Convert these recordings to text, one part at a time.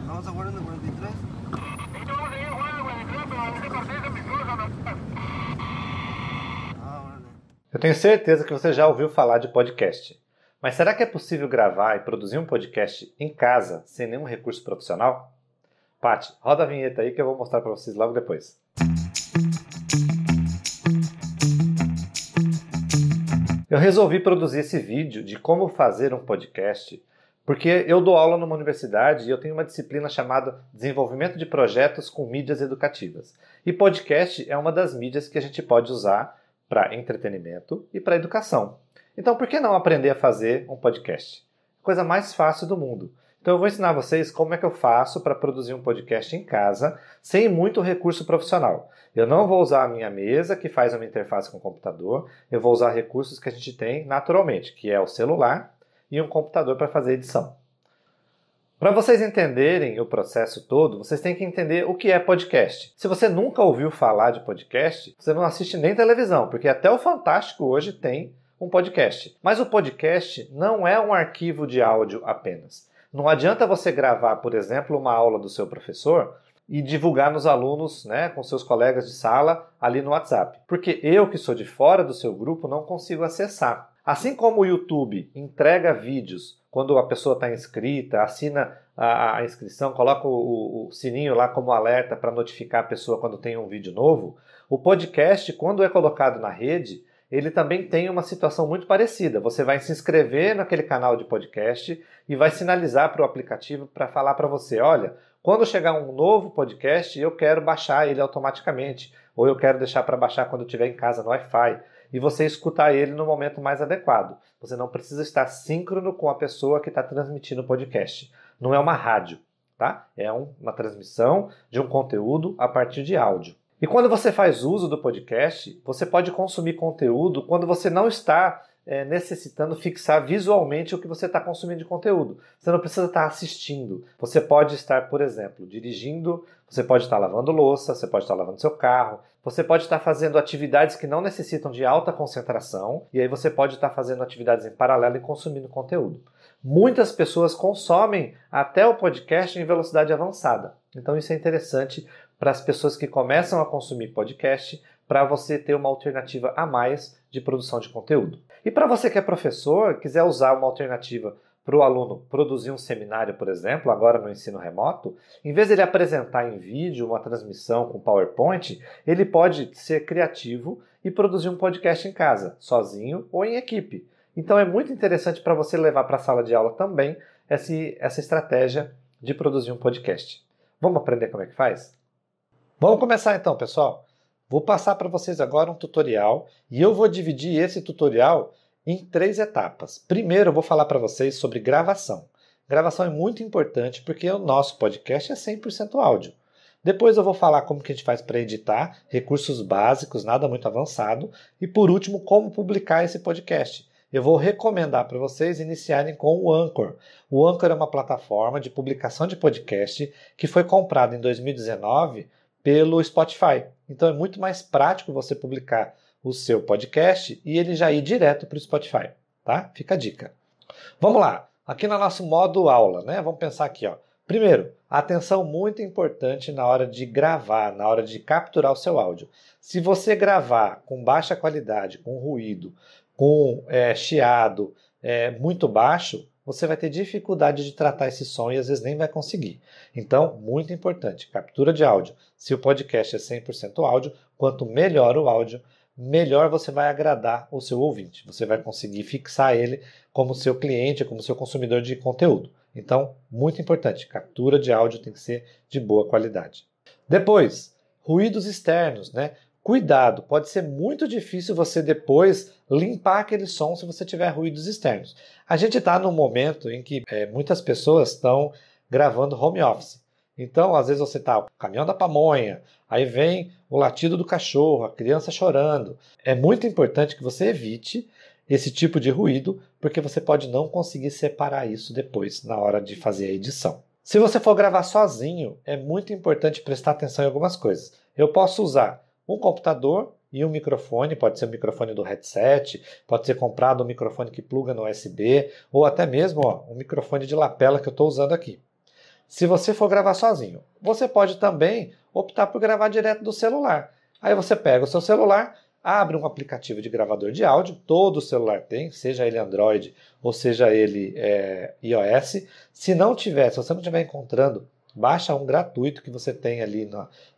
Vamos a 40-43. Eu tenho certeza que você já ouviu falar de podcast. Mas será que é possível gravar e produzir um podcast em casa, sem nenhum recurso profissional? Paty, roda a vinheta aí que eu vou mostrar para vocês logo depois. Eu resolvi produzir esse vídeo de como fazer um podcast, porque eu dou aula numa universidade e eu tenho uma disciplina chamada Desenvolvimento de Projetos com Mídias Educativas. E podcast é uma das mídias que a gente pode usar para entretenimento e para educação. Então, por que não aprender a fazer um podcast? Coisa mais fácil do mundo. Então, eu vou ensinar vocês como é que eu faço para produzir um podcast em casa, sem muito recurso profissional. Eu não vou usar a minha mesa, que faz uma interface com o computador. Eu vou usar recursos que a gente tem naturalmente, que é o celular e um computador para fazer edição. Para vocês entenderem o processo todo, vocês têm que entender o que é podcast. Se você nunca ouviu falar de podcast, você não assiste nem televisão, porque até o Fantástico hoje tem um podcast. Mas o podcast não é um arquivo de áudio apenas. Não adianta você gravar, por exemplo, uma aula do seu professor e divulgar nos alunos, com seus colegas de sala ali no WhatsApp. Porque eu, que sou de fora do seu grupo, não consigo acessar. Assim como o YouTube entrega vídeos quando a pessoa está inscrita, assina a inscrição, coloca o sininho lá como alerta para notificar a pessoa quando tem um vídeo novo, o podcast, quando é colocado na rede, ele também tem uma situação muito parecida. Você vai se inscrever naquele canal de podcast e vai sinalizar para o aplicativo para falar para você, olha, quando chegar um novo podcast, eu quero baixar ele automaticamente, ou eu quero deixar para baixar quando eu estiver em casa no Wi-Fi, e você escutar ele no momento mais adequado. Você não precisa estar síncrono com a pessoa que está transmitindo o podcast. Não é uma rádio, tá? É uma transmissão de um conteúdo a partir de áudio. E quando você faz uso do podcast, você pode consumir conteúdo quando você não está necessitando fixar visualmente o que você está consumindo de conteúdo. Você não precisa estar assistindo. Você pode estar, por exemplo, dirigindo, você pode estar lavando louça, você pode estar lavando seu carro, você pode estar fazendo atividades que não necessitam de alta concentração, e aí você pode estar fazendo atividades em paralelo e consumindo conteúdo. Muitas pessoas consomem até o podcast em velocidade avançada. Então isso é interessante para as pessoas que começam a consumir podcast, para você ter uma alternativa a mais de produção de conteúdo. E para você que é professor, quiser usar uma alternativa para o aluno produzir um seminário, por exemplo, agora no ensino remoto, em vez de ele apresentar em vídeo uma transmissão com PowerPoint, ele pode ser criativo e produzir um podcast em casa, sozinho ou em equipe. Então é muito interessante para você levar para a sala de aula também essa estratégia de produzir um podcast. Vamos aprender como é que faz? Vamos começar então, pessoal. Vou passar para vocês agora um tutorial e eu vou dividir esse tutorial em 3 etapas. Primeiro, eu vou falar para vocês sobre gravação. Gravação é muito importante porque o nosso podcast é 100% áudio. Depois eu vou falar como que a gente faz para editar, recursos básicos, nada muito avançado. E por último, como publicar esse podcast. Eu vou recomendar para vocês iniciarem com o Anchor. O Anchor é uma plataforma de publicação de podcast que foi comprada em 2019 pelo Spotify. Então é muito mais prático você publicar o seu podcast e ele já ir direto para o Spotify, tá? Fica a dica. Vamos lá, aqui no nosso modo aula, Vamos pensar aqui, ó. Primeiro, atenção muito importante na hora de gravar, na hora de capturar o seu áudio. Se você gravar com baixa qualidade, com ruído, com chiado muito baixo, você vai ter dificuldade de tratar esse som e às vezes nem vai conseguir. Então, muito importante, captura de áudio. Se o podcast é 100% áudio, quanto melhor o áudio, melhor você vai agradar o seu ouvinte. Você vai conseguir fixar ele como seu cliente, como seu consumidor de conteúdo. Então, muito importante, captura de áudio tem que ser de boa qualidade. Depois, ruídos externos, Cuidado, pode ser muito difícil você depois limpar aquele som se você tiver ruídos externos. A gente está num momento em que muitas pessoas estão gravando home office. Então, às vezes você está no caminhão da pamonha, aí vem o latido do cachorro, a criança chorando. É muito importante que você evite esse tipo de ruído, porque você pode não conseguir separar isso depois, na hora de fazer a edição. Se você for gravar sozinho, é muito importante prestar atenção em algumas coisas. Eu posso usar um computador e um microfone, pode ser o microfone do headset, pode ser comprado um microfone que pluga no USB, ou até mesmo um microfone de lapela que eu estou usando aqui. se você for gravar sozinho. Você pode também optar por gravar direto do celular. Aí você pega o seu celular, abre um aplicativo de gravador de áudio, todo celular tem, seja ele Android ou seja ele iOS. Se não tiver, se você não estiver encontrando, baixa um gratuito que você tem ali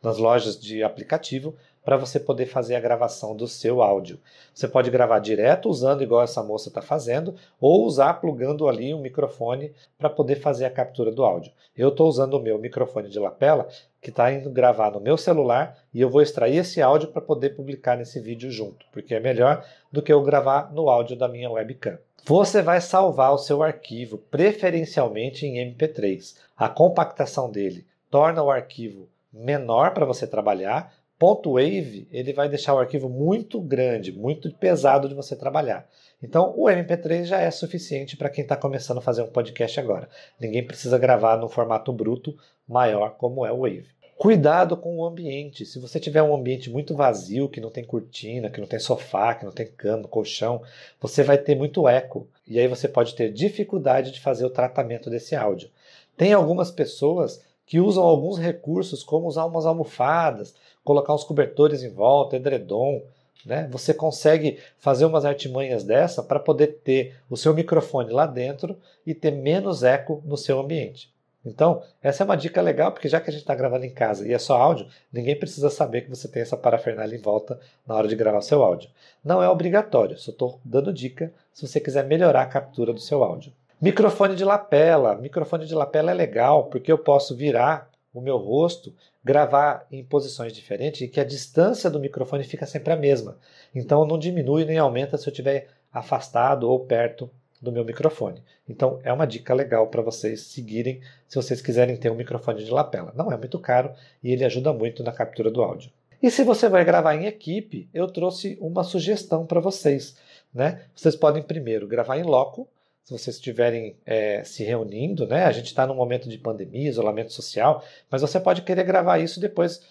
nas lojas de aplicativo para você poder fazer a gravação do seu áudio. Você pode gravar direto usando igual essa moça está fazendo, ou usar plugando ali um microfone para poder fazer a captura do áudio. Eu estou usando o meu microfone de lapela, que está indo gravar no meu celular, e eu vou extrair esse áudio para poder publicar nesse vídeo junto, porque é melhor do que eu gravar no áudio da minha webcam. Você vai salvar o seu arquivo, preferencialmente em MP3. A compactação dele torna o arquivo menor para você trabalhar. .wav, ele vai deixar o arquivo muito grande, muito pesado de você trabalhar. Então, o MP3 já é suficiente para quem está começando a fazer um podcast agora. Ninguém precisa gravar no formato bruto maior como é o Wave. Cuidado com o ambiente. Se você tiver um ambiente muito vazio, que não tem cortina, que não tem sofá, que não tem cama, colchão, você vai ter muito eco. E aí você pode ter dificuldade de fazer o tratamento desse áudio. Tem algumas pessoas que usam alguns recursos, como usar umas almofadas, colocar uns cobertores em volta, edredom, né? Você consegue fazer umas artimanhas dessa para poder ter o seu microfone lá dentro e ter menos eco no seu ambiente. Então, essa é uma dica legal, porque já que a gente está gravando em casa e é só áudio, ninguém precisa saber que você tem essa parafernália em volta na hora de gravar o seu áudio. Não é obrigatório, só estou dando dica se você quiser melhorar a captura do seu áudio. Microfone de lapela. Microfone de lapela é legal porque eu posso virar o meu rosto, gravar em posições diferentes e que a distância do microfone fica sempre a mesma. Então não diminui nem aumenta se eu estiver afastado ou perto do meu microfone. Então é uma dica legal para vocês seguirem se vocês quiserem ter um microfone de lapela. Não é muito caro e ele ajuda muito na captura do áudio. E se você vai gravar em equipe, eu trouxe uma sugestão para vocês, né? Vocês podem primeiro gravar em loco. Se vocês estiverem se reunindo, né? A gente está num momento de pandemia, isolamento social, mas você pode querer gravar isso depois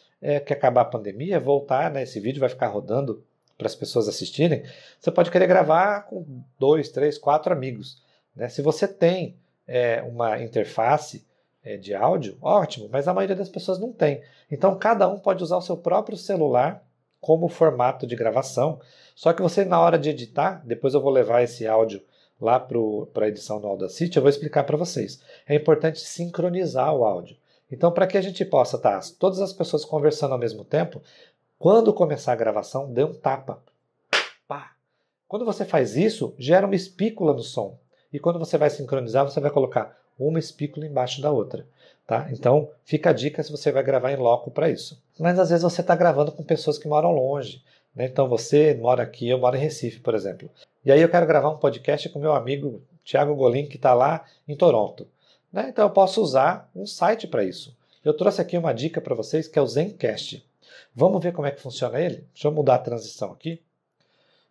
que acabar a pandemia, voltar, né? Esse vídeo vai ficar rodando para as pessoas assistirem. Você pode querer gravar com 2, 3, 4 amigos, né? Se você tem uma interface de áudio, ótimo, mas a maioria das pessoas não tem. Então cada um pode usar o seu próprio celular como formato de gravação, só que você na hora de editar, depois eu vou levar esse áudio lá para a edição do Audacity, eu vou explicar para vocês. É importante sincronizar o áudio. Então, para que a gente possa estar todas as pessoas conversando ao mesmo tempo, quando começar a gravação, dê um tapa. Pá. Quando você faz isso, gera uma espícula no som. E quando você vai sincronizar, você vai colocar uma espícula embaixo da outra. Tá? Então, fica a dica se você vai gravar em loco para isso. Mas às vezes você está gravando com pessoas que moram longe. Né? Então você mora aqui, eu moro em Recife, por exemplo. E aí eu quero gravar um podcast com meu amigo Thiago Golim, que está lá em Toronto. Né? Então eu posso usar um site para isso. Eu trouxe aqui uma dica para vocês, que é o Zencastr. Vamos ver como é que funciona ele? Deixa eu mudar a transição aqui.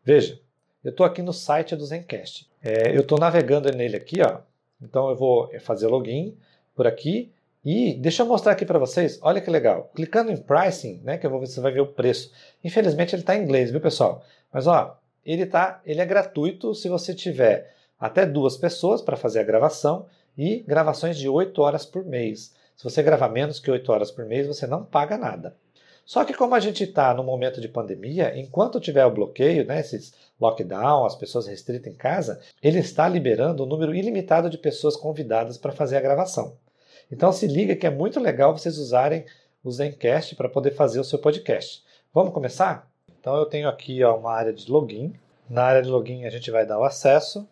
Veja, eu estou aqui no site do Zencastr. Eu estou navegando nele aqui, ó. Então eu vou fazer login por aqui. E deixa eu mostrar aqui para vocês, olha que legal. Clicando em Pricing, né, que você vai ver o preço. Infelizmente ele está em inglês, viu pessoal? Mas ó, ele é gratuito se você tiver até 2 pessoas para fazer a gravação e gravações de 8 horas por mês. Se você gravar menos que 8 horas por mês, você não paga nada. Só que como a gente está no momento de pandemia, enquanto tiver o bloqueio, né, esses lockdown, as pessoas restritas em casa, ele está liberando um número ilimitado de pessoas convidadas para fazer a gravação. Então se liga que é muito legal vocês usarem o Zencastr para poder fazer o seu podcast. Vamos começar? Então eu tenho aqui uma área de login. Na área de login a gente vai dar o acesso.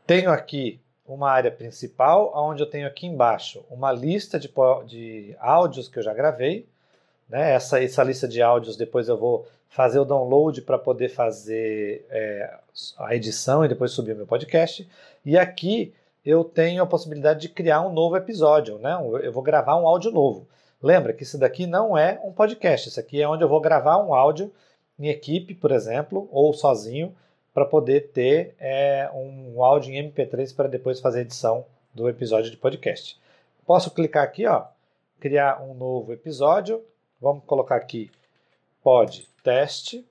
Tenho aqui uma área principal, onde eu tenho aqui embaixo uma lista de áudios que eu já gravei. Né? Essa lista de áudios depois eu vou fazer o download para poder fazer a edição e depois subir o meu podcast. E aqui eu tenho a possibilidade de criar um novo episódio, né? Eu vou gravar um áudio novo. Lembra que isso daqui não é um podcast, isso aqui é onde eu vou gravar um áudio em equipe, por exemplo, ou sozinho, para poder ter um áudio em MP3 para depois fazer a edição do episódio de podcast. Posso clicar aqui, ó, criar um novo episódio, vamos colocar aqui podcast.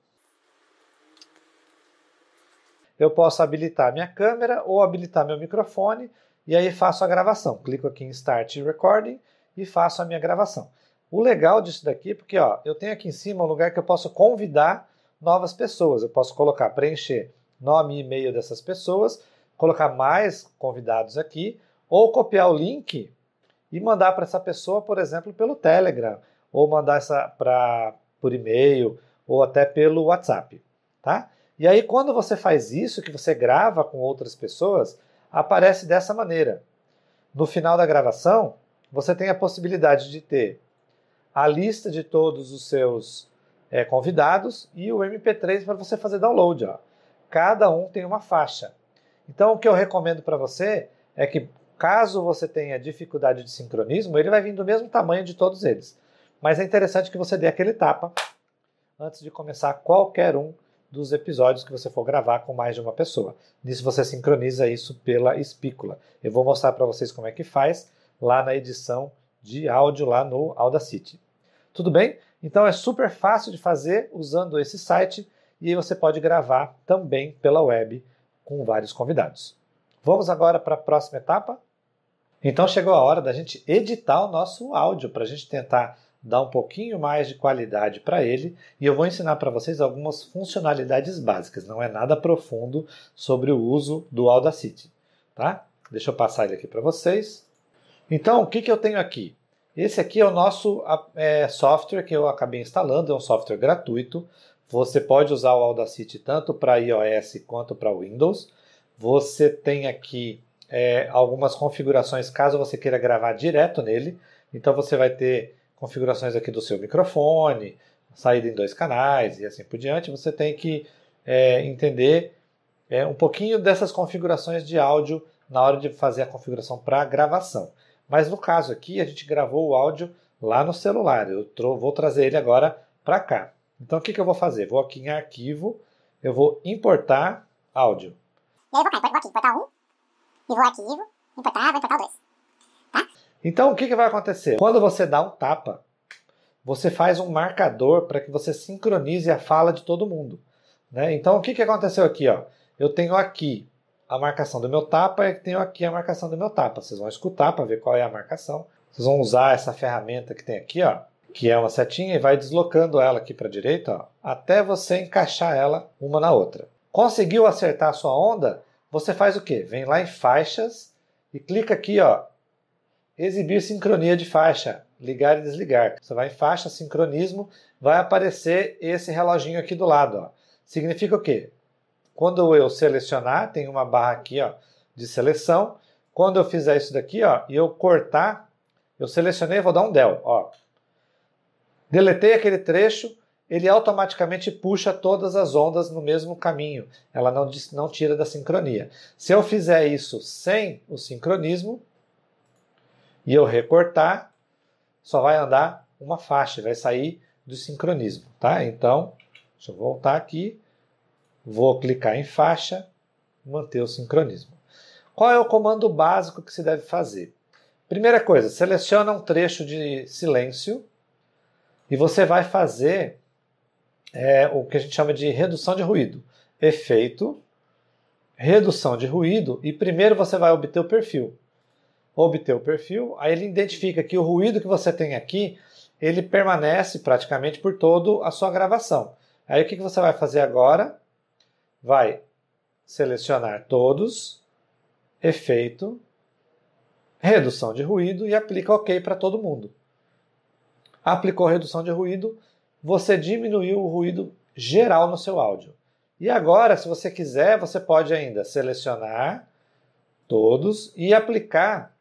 Eu posso habilitar minha câmera ou habilitar meu microfone e aí faço a gravação. Clico aqui em Start Recording e faço a minha gravação. O legal disso daqui é porque eu tenho aqui em cima um lugar que eu posso convidar novas pessoas. Eu posso colocar, preencher nome e e-mail dessas pessoas, colocar mais convidados aqui, ou copiar o link e mandar para essa pessoa, por exemplo, pelo Telegram, ou mandar por e-mail, ou até pelo WhatsApp, tá? E aí, quando você faz isso, que você grava com outras pessoas, aparece dessa maneira. No final da gravação, você tem a possibilidade de ter a lista de todos os seus convidados e o MP3 para você fazer download. Cada um tem uma faixa. Então, o que eu recomendo para você é que, caso você tenha dificuldade de sincronismo, ele vai vir do mesmo tamanho de todos eles. Mas é interessante que você dê aquele tapa antes de começar qualquer um dos episódios que você for gravar com mais de uma pessoa. Nisso você sincroniza isso pela espícula. Eu vou mostrar para vocês como é que faz lá na edição de áudio lá no Audacity. Tudo bem? Então é super fácil de fazer usando esse site e aí você pode gravar também pela web com vários convidados. Vamos agora para a próxima etapa? Então chegou a hora da gente editar o nosso áudio para a gente tentar dar um pouquinho mais de qualidade para ele, e eu vou ensinar para vocês algumas funcionalidades básicas, não é nada profundo sobre o uso do Audacity, tá? Deixa eu passar ele aqui para vocês. Então, o que eu tenho aqui? Esse aqui é o nosso software que eu acabei instalando, é um software gratuito. Você pode usar o Audacity tanto para iOS quanto para Windows. Você tem aqui algumas configurações caso você queira gravar direto nele. Então você vai ter configurações aqui do seu microfone, saída em 2 canais e assim por diante. Você tem que entender um pouquinho dessas configurações de áudio na hora de fazer a configuração para gravação. Mas no caso aqui, a gente gravou o áudio lá no celular. Eu vou trazer ele agora para cá. Então o que eu vou fazer? Vou aqui em arquivo, eu vou importar áudio. E aí eu vou aqui, importar um, e vou arquivo, importar, vou importar o 2. Tá? Então o que vai acontecer? Quando você dá um tapa, você faz um marcador para que você sincronize a fala de todo mundo, né? Então o que aconteceu aqui? Eu tenho aqui a marcação do meu tapa e tenho aqui a marcação do meu tapa. Vocês vão escutar para ver qual é a marcação. Vocês vão usar essa ferramenta que tem aqui, que é uma setinha, e vai deslocando ela aqui para a direita, até você encaixar ela uma na outra. Conseguiu acertar a sua onda? Você faz o quê? Vem lá em faixas e clica aqui, exibir sincronia de faixa, ligar e desligar. Você vai em faixa, sincronismo, vai aparecer esse reloginho aqui do lado. Significa o quê? Quando eu selecionar, tem uma barra aqui de seleção. Quando eu fizer isso daqui e eu cortar, eu selecionei e vou dar um del. Deletei aquele trecho, ele automaticamente puxa todas as ondas no mesmo caminho. Ela não tira da sincronia. Se eu fizer isso sem o sincronismo e eu recortar, só vai andar uma faixa, vai sair do sincronismo, tá? Então, deixa eu voltar aqui. Vou clicar em faixa, manter o sincronismo. Qual é o comando básico que se deve fazer? Primeira coisa, seleciona um trecho de silêncio e você vai fazer o que a gente chama de redução de ruído. Efeito, redução de ruído, e primeiro você vai obter o perfil. Obter o perfil, aí ele identifica que o ruído que você tem aqui, ele permanece praticamente por toda a sua gravação. Aí o que você vai fazer agora? Vai selecionar todos, efeito, redução de ruído e aplica OK para todo mundo. Aplicou redução de ruído, você diminuiu o ruído geral no seu áudio. E agora, se você quiser, você pode ainda selecionar todos e aplicar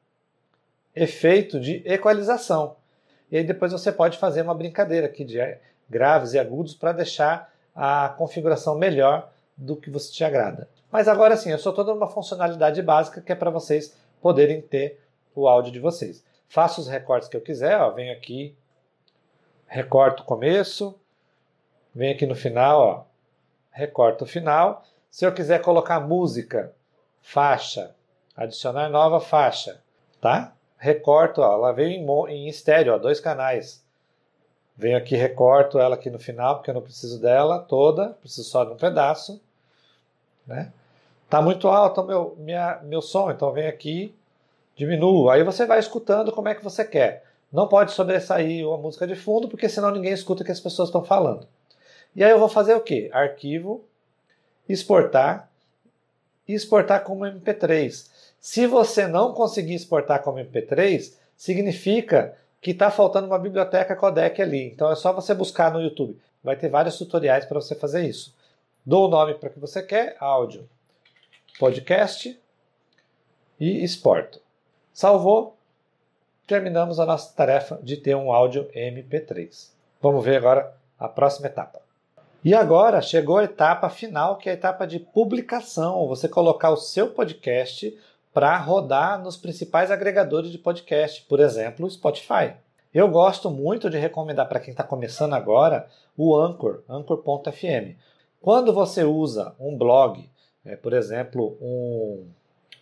efeito de equalização. E aí depois você pode fazer uma brincadeira aqui de graves e agudos para deixar a configuração melhor do que você te agrada. Mas agora sim, eu só estou dando uma funcionalidade básica que é para vocês poderem ter o áudio de vocês. Faço os recortes que eu quiser, venho aqui, recorto o começo, venho aqui no final, recorto o final. Se eu quiser colocar música, faixa, adicionar nova faixa, tá? Recorto, ela veio em estéreo, 2 canais. Venho aqui, recorto ela aqui no final, porque eu não preciso dela toda, preciso só de um pedaço. Né? Tá muito alto meu som, então venho aqui, Diminuo. Aí você vai escutando como é que você quer. Não pode sobressair a música de fundo, porque senão ninguém escuta o que as pessoas estão falando. E aí eu vou fazer o quê? Arquivo, exportar e exportar como MP3. Se você não conseguir exportar como MP3, significa que está faltando uma biblioteca codec ali. Então é só você buscar no YouTube. Vai ter vários tutoriais para você fazer isso. Dou o nome para o que você quer, áudio, podcast e exporto. Salvou, terminamos a nossa tarefa de ter um áudio MP3. Vamos ver agora a próxima etapa. E agora chegou a etapa final, que é a etapa de publicação. Você colocar o seu podcast para rodar nos principais agregadores de podcast, por exemplo, o Spotify. Eu gosto muito de recomendar para quem está começando agora o Anchor, anchor.fm. Quando você usa um blog, por exemplo, um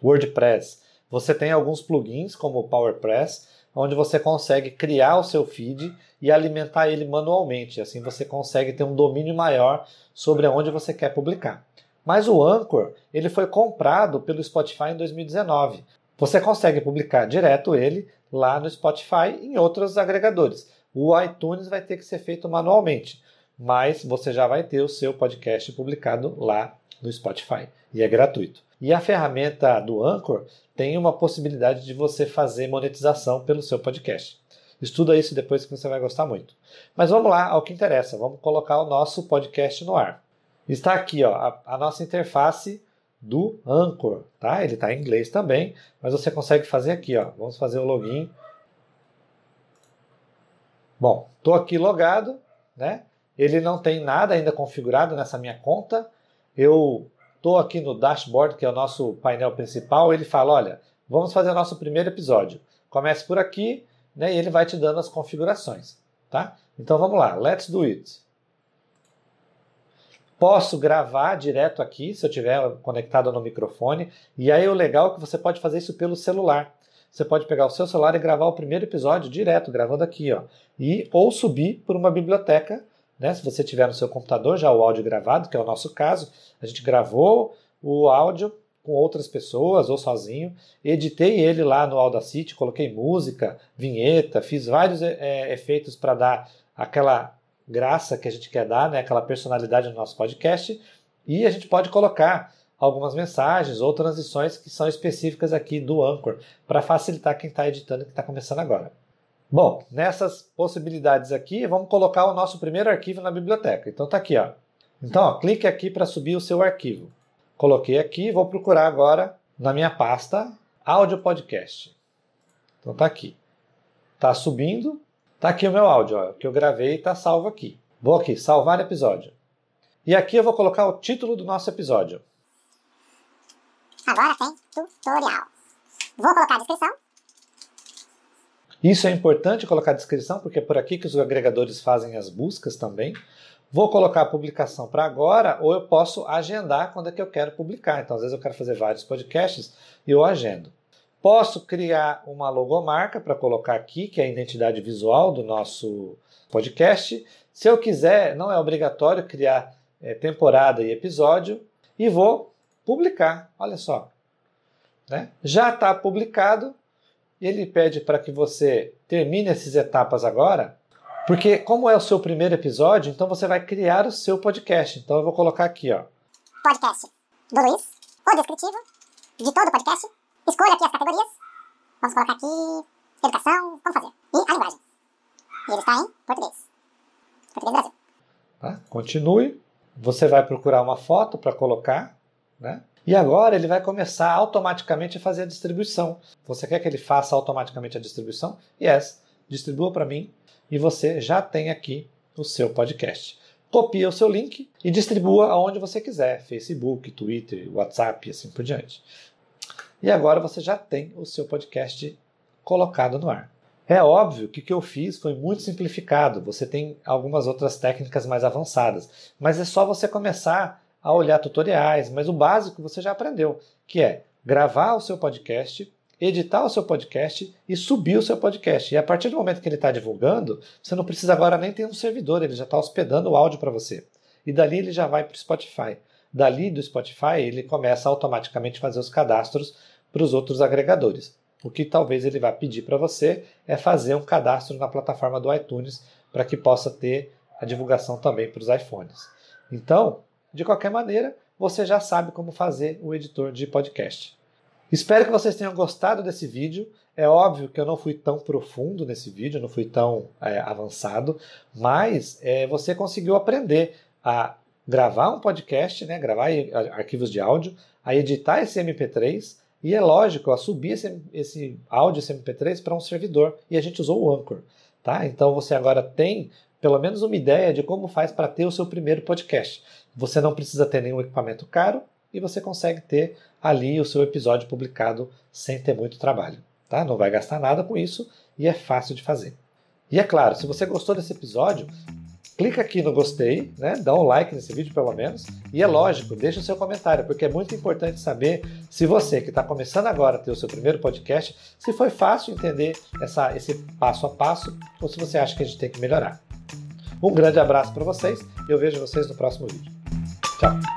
WordPress, você tem alguns plugins como o PowerPress, onde você consegue criar o seu feed e alimentar ele manualmente. Assim você consegue ter um domínio maior sobre onde você quer publicar. Mas o Anchor, ele foi comprado pelo Spotify em 2019. Você consegue publicar direto ele lá no Spotify e em outros agregadores. O iTunes vai ter que ser feito manualmente, mas você já vai ter o seu podcast publicado lá no Spotify e é gratuito. E a ferramenta do Anchor tem uma possibilidade de você fazer monetização pelo seu podcast. Estuda isso depois que você vai gostar muito. Mas vamos lá ao que interessa. Vamos colocar o nosso podcast no ar. Está aqui ó, a nossa interface do Anchor. Tá? Ele está em inglês também, mas você consegue fazer aqui. Ó. Vamos fazer o login. Bom, estou aqui logado. Né? Ele não tem nada ainda configurado nessa minha conta. Eu estou aqui no dashboard, que é o nosso painel principal. Ele fala, olha, vamos fazer o nosso primeiro episódio. Comece por aqui, né, e ele vai te dando as configurações. Tá? Então vamos lá, let's do it. Posso gravar direto aqui, se eu estiver conectado no microfone. E aí o legal é que você pode fazer isso pelo celular. Você pode pegar o seu celular e gravar o primeiro episódio direto, gravando aqui. Ó, ou subir por uma biblioteca. Né? Se você tiver no seu computador já o áudio gravado, que é o nosso caso, a gente gravou o áudio com outras pessoas ou sozinho, editei ele lá no Audacity, coloquei música, vinheta, fiz vários efeitos para dar aquela graça que a gente quer dar, né? Aquela personalidade no nosso podcast, e a gente pode colocar algumas mensagens ou transições que são específicas aqui do Anchor, para facilitar quem está editando e que está começando agora. Bom, nessas possibilidades aqui, vamos colocar o nosso primeiro arquivo na biblioteca. Então tá aqui, ó. Então, ó, clique aqui para subir o seu arquivo. Coloquei aqui, vou procurar agora na minha pasta áudio podcast. Então tá aqui. Tá subindo, tá aqui o meu áudio, ó, que eu gravei e tá salvo aqui. Vou aqui, salvar episódio. E aqui eu vou colocar o título do nosso episódio. Agora tem tutorial. Vou colocar a descrição. Isso é importante colocar a descrição, porque é por aqui que os agregadores fazem as buscas também. Vou colocar a publicação para agora, ou eu posso agendar quando é que eu quero publicar. Então, às vezes eu quero fazer vários podcasts e eu agendo. Posso criar uma logomarca para colocar aqui, que é a identidade visual do nosso podcast. Se eu quiser, não é obrigatório criar temporada e episódio. E vou publicar. Olha só. Né? Já está publicado. Ele pede para que você termine essas etapas agora, porque como é o seu primeiro episódio, então você vai criar o seu podcast. Então eu vou colocar aqui, ó. Podcast do Luiz, o descritivo de todo o podcast. Escolha aqui as categorias. Vamos colocar aqui educação, vamos fazer. E a linguagem. E ele está em português. Português Brasil. Tá? Continue. Você vai procurar uma foto para colocar, né? E agora ele vai começar automaticamente a fazer a distribuição. Você quer que ele faça automaticamente a distribuição? Yes. Distribua para mim e você já tem aqui o seu podcast. Copia o seu link e distribua aonde você quiser. Facebook, Twitter, WhatsApp e assim por diante. E agora você já tem o seu podcast colocado no ar. É óbvio que o que eu fiz foi muito simplificado. Você tem algumas outras técnicas mais avançadas. Mas é só você começar a olhar tutoriais, mas o básico você já aprendeu, que é gravar o seu podcast, editar o seu podcast e subir o seu podcast. E a partir do momento que ele está divulgando, você não precisa agora nem ter um servidor, ele já está hospedando o áudio para você. E dali ele já vai para o Spotify. Dali do Spotify ele começa automaticamente a fazer os cadastros para os outros agregadores. o que talvez ele vá pedir para você é fazer um cadastro na plataforma do iTunes para que possa ter a divulgação também para os iPhones. Então, de qualquer maneira, você já sabe como fazer o editor de podcast. Espero que vocês tenham gostado desse vídeo. É óbvio que eu não fui tão profundo nesse vídeo, não fui tão avançado, mas você conseguiu aprender a gravar um podcast, né, gravar arquivos de áudio, a editar esse MP3 e, é lógico, a subir esse áudio, esse MP3 para um servidor. E a gente usou o Anchor. Tá? Então você agora tem pelo menos uma ideia de como faz para ter o seu primeiro podcast. Você não precisa ter nenhum equipamento caro e você consegue ter ali o seu episódio publicado sem ter muito trabalho. Tá? Não vai gastar nada com isso e é fácil de fazer. E é claro, se você gostou desse episódio, clica aqui no gostei, né? Dá um like nesse vídeo pelo menos. E é lógico, deixa o seu comentário, porque é muito importante saber se você que está começando agora a ter o seu primeiro podcast, se foi fácil entender esse passo a passo ou se você acha que a gente tem que melhorar. Um grande abraço para vocês e eu vejo vocês no próximo vídeo. Tchau!